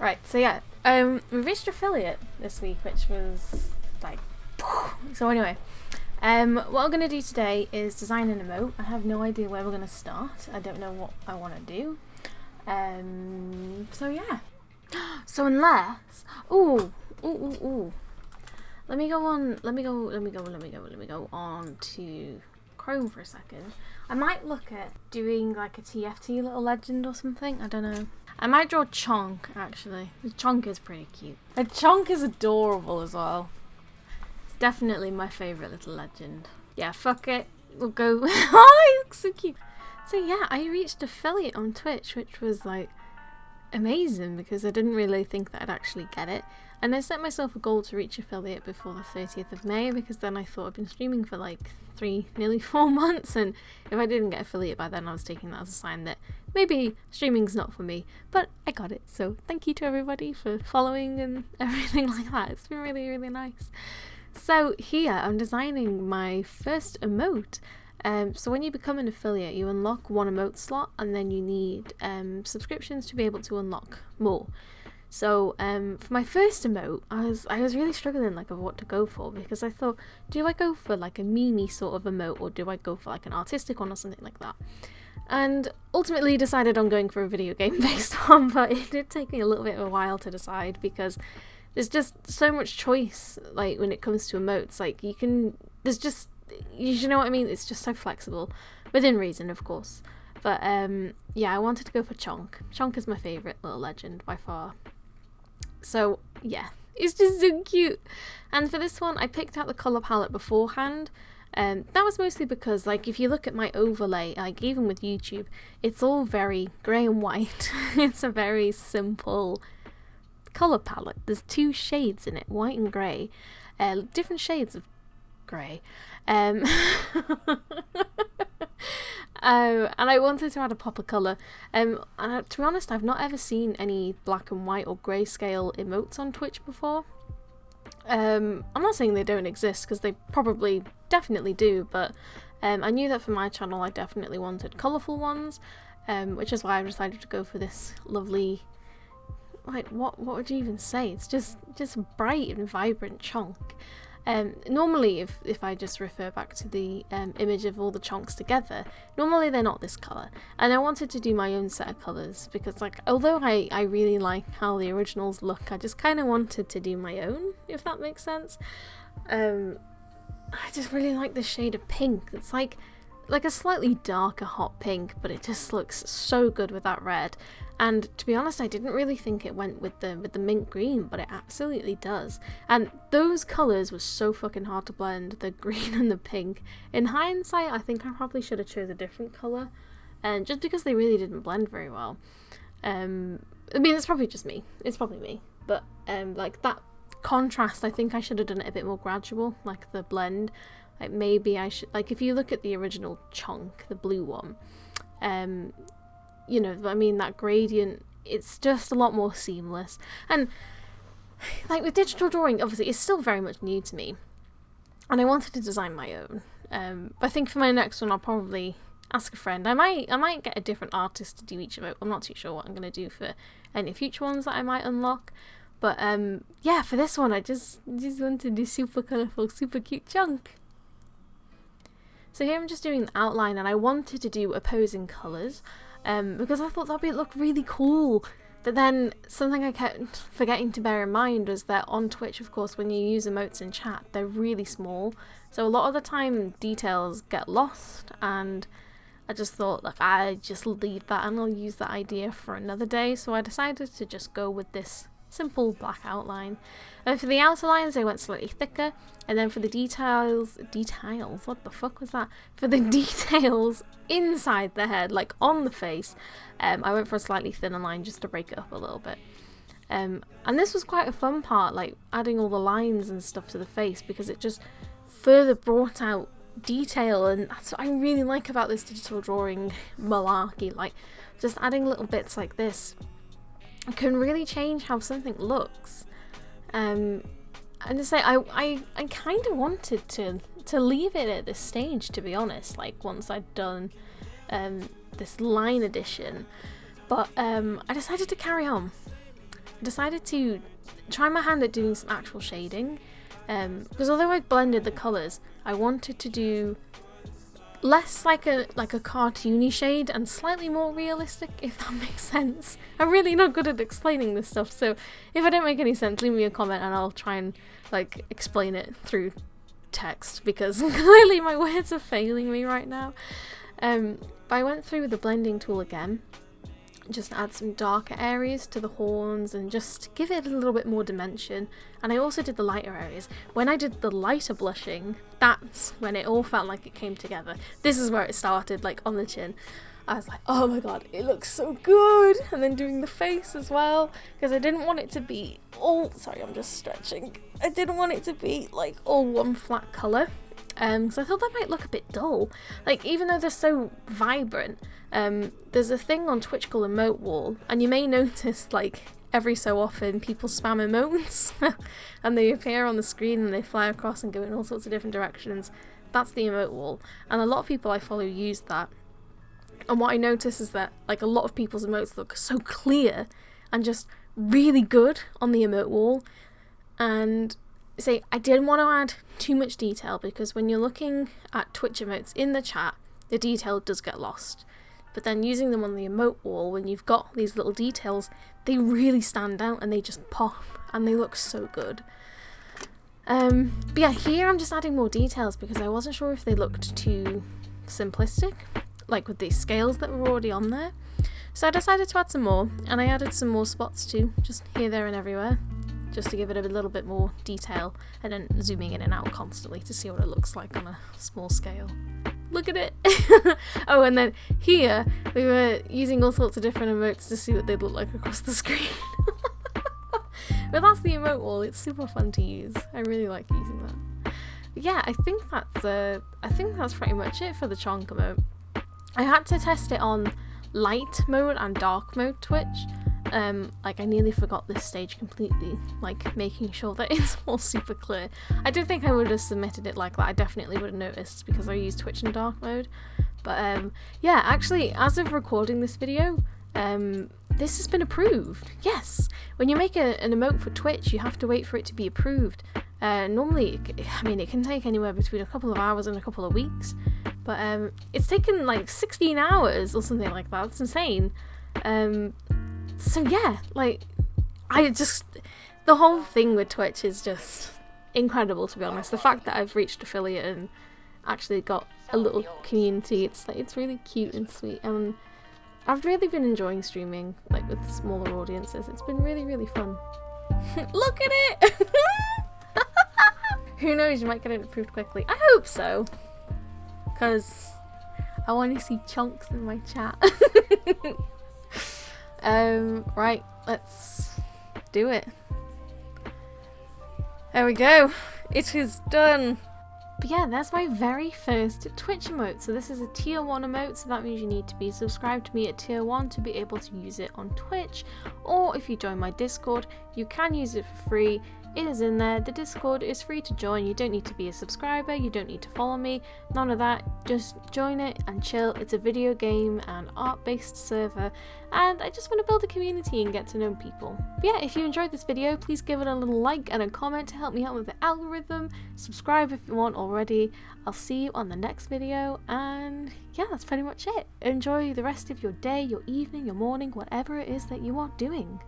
Right, so yeah, we reached affiliate this week, which was like, so anyway, what I'm going to do today is design an emote. I have no idea where we're going to start. I don't know what I want to do. So yeah. So unless, let me go on to Chrome for a second. I might look at doing like a TFT little legend or something. I don't know. I might draw Chonk actually. Chonk is pretty cute. And Chonk is adorable as well. It's definitely my favourite little legend. Yeah, fuck it. We'll go. Oh, he looks so cute. So yeah, I reached affiliate on Twitch, which was like amazing because I didn't really think that I'd actually get it. And I set myself a goal to reach affiliate before the 30th of May because then I thought I'd been streaming for like nearly 4 months, and if I didn't get affiliate by then I was taking that as a sign that maybe streaming's not for me, but I got it, so thank you to everybody for following and everything like that. It's been really, really nice. So here I'm designing my first emote. So when you become an affiliate you unlock one emote slot and then you need subscriptions to be able to unlock more. So for my first emote, I was really struggling like of what to go for because I thought, do I go for like a meme sort of emote or do I go for like an artistic one or something like that? And ultimately decided on going for a video game based one, but it did take me a little bit of a while to decide because there's just so much choice like when it comes to emotes. Like you know what I mean? It's just so flexible, within reason of course. But yeah, I wanted to go for Chonk. Chonk is my favourite little legend by far. So yeah, it's just so cute. And for this one I picked out the colour palette beforehand. That was mostly because like if you look at my overlay, like even with YouTube, it's all very grey and white. It's a very simple colour palette. There's 2 shades in it, white and grey, different shades of grey. And I wanted to add a pop of colour. And to be honest, I've not ever seen any black and white or grayscale emotes on Twitch before. I'm not saying they don't exist, because they probably definitely do, but I knew that for my channel I definitely wanted colourful ones, which is why I decided to go for this lovely, like, what would you even say? It's just bright and vibrant Chonk. Normally if I just refer back to the image of all the chonks together, normally they're not this colour, and I wanted to do my own set of colours because like although I really like how the originals look, I just kind of wanted to do my own, if that makes sense. I just really like this shade of pink. It's like a slightly darker hot pink, but it just looks so good with that red. And to be honest, I didn't really think it went with the mint green, but it absolutely does. And those colours were so fucking hard to blend, the green and the pink. In hindsight, I think I probably should have chose a different colour, and just because they really didn't blend very well. I mean, it's probably just me. It's probably me. But like that contrast, I think I should have done it a bit more gradual, like the blend. Like maybe I should, like if you look at the original Chonk, the blue one, you know, I mean, that gradient, it's just a lot more seamless. And like with digital drawing, obviously it's still very much new to me, and I wanted to design my own. I think for my next one I'll probably ask a friend. I might get a different artist to do each emote. I'm not too sure what I'm going to do for any future ones that I might unlock. But yeah, for this one I just wanted this super colourful, super cute Chonk. So here I'm just doing the outline, and I wanted to do opposing colours because I thought that would look really cool. But then something I kept forgetting to bear in mind was that on Twitch, of course, when you use emotes in chat, they're really small. So a lot of the time details get lost, and I just thought, like, I just leave that and I'll use that idea for another day. So I decided to just go with this simple black outline. And for the outer lines I went slightly thicker, and then for the details, what the fuck was that? For the details inside the head, like on the face, I went for a slightly thinner line just to break it up a little bit. And this was quite a fun part, like adding all the lines and stuff to the face, because it just further brought out detail, and that's what I really like about this digital drawing malarkey. Like just adding little bits like this can really change how something looks. And to say, I kind of wanted to leave it at this stage, to be honest, like once I'd done this line addition, but I decided to carry on. decided to try my hand at doing some actual shading, because although I blended the colours, I wanted to do less like a cartoony shade and slightly more realistic, if that makes sense. I'm really not good at explaining this stuff, so if I don't make any sense, leave me a comment and I'll try and like explain it through text, because clearly my words are failing me right now. But I went through with the blending tool again, just add some darker areas to the horns and just give it a little bit more dimension. And I also did the lighter areas. When I did the lighter blushing, that's when it all felt like it came together. This is where it started, like on the chin. I was like, oh my god, it looks so good. And then doing the face as well, because I didn't want it to be all, sorry, I'm just stretching. I didn't want it to be like all one flat colour. So I thought that might look a bit dull. Like, even though they're so vibrant, there's a thing on Twitch called Emote Wall, and you may notice like every so often people spam emotes and they appear on the screen and they fly across and go in all sorts of different directions. That's the emote wall, and a lot of people I follow use that. And what I notice is that like a lot of people's emotes look so clear and just really good on the emote wall. And say I didn't want to add too much detail, because when you're looking at Twitch emotes in the chat, the detail does get lost. But then using them on the emote wall, when you've got these little details, they really stand out and they just pop and they look so good. But yeah, here I'm just adding more details because I wasn't sure if they looked too simplistic, like with these scales that were already on there. So I decided to add some more, and I added some more spots too, just here, there and everywhere, just to give it a little bit more detail, and then zooming in and out constantly to see what it looks like on a small scale. Look at it! Oh, and then here we were using all sorts of different emotes to see what they'd look like across the screen. But that's the emote wall. It's super fun to use. I really like using that. But yeah, I think that's pretty much it for the chonk emote. I had to test it on light mode and dark mode Twitch. Like I nearly forgot this stage completely, like making sure that it's all super clear. I don't think I would have submitted it like that. I definitely would have noticed because I use Twitch in dark mode. But yeah, actually, as of recording this video, this has been approved. Yes, when you make an emote for Twitch, you have to wait for it to be approved. Normally, I mean, it can take anywhere between a couple of hours and a couple of weeks, but it's taken like 16 hours or something like that. It's insane. So yeah, like, the whole thing with Twitch is just incredible, to be honest. The fact that I've reached affiliate and actually got a little community, it's really cute and sweet, and I've really been enjoying streaming, like, with smaller audiences. It's been really, really fun. Look at it! Who knows, you might get it approved quickly. I hope so, because I want to see chunks in my chat. Right, let's do it. There we go. It is done. But yeah, that's my very first Twitch emote. So this is a tier 1 emote, so that means you need to be subscribed to me at tier 1 to be able to use it on Twitch. Or if you join my Discord, you can use it for free. It is in there. The Discord is free to join. You don't need to be a subscriber, you don't need to follow me, none of that. Just join it and chill. It's a video game and art-based server, and I just want to build a community and get to know people. But yeah, if you enjoyed this video, please give it a little like and a comment to help me out with the algorithm. Subscribe if you want already. I'll see you on the next video, and yeah, that's pretty much it. Enjoy the rest of your day, your evening, your morning, whatever it is that you are doing.